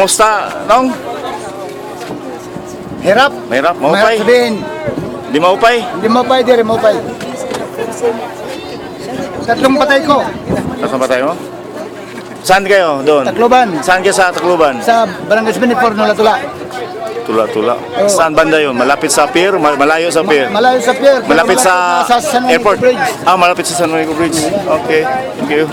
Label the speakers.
Speaker 1: Kumusta, Nong?
Speaker 2: Hirap.
Speaker 1: Mahirap,
Speaker 2: Mahirap
Speaker 1: maupay.
Speaker 2: sabihin.
Speaker 1: Di maupay?
Speaker 2: Hindi mo pa, hindi rin mo pa. Tatlong patay ko.
Speaker 1: Nasaan pa tayo? Saan kayo doon?
Speaker 2: Tacloban.
Speaker 1: Saan kayo sa Tacloban?
Speaker 2: Sa Barangay Benifor, Nula-Tula.
Speaker 1: Tula-tula. Saan banda yun? Malapit sa pier? Malayo sa pier?
Speaker 2: Malayo sa pier.
Speaker 1: Malapit sa
Speaker 2: San Juanico
Speaker 1: airport?
Speaker 2: Bridge.
Speaker 1: Ah, malapit sa San Juanico Bridge. Okay, thank you.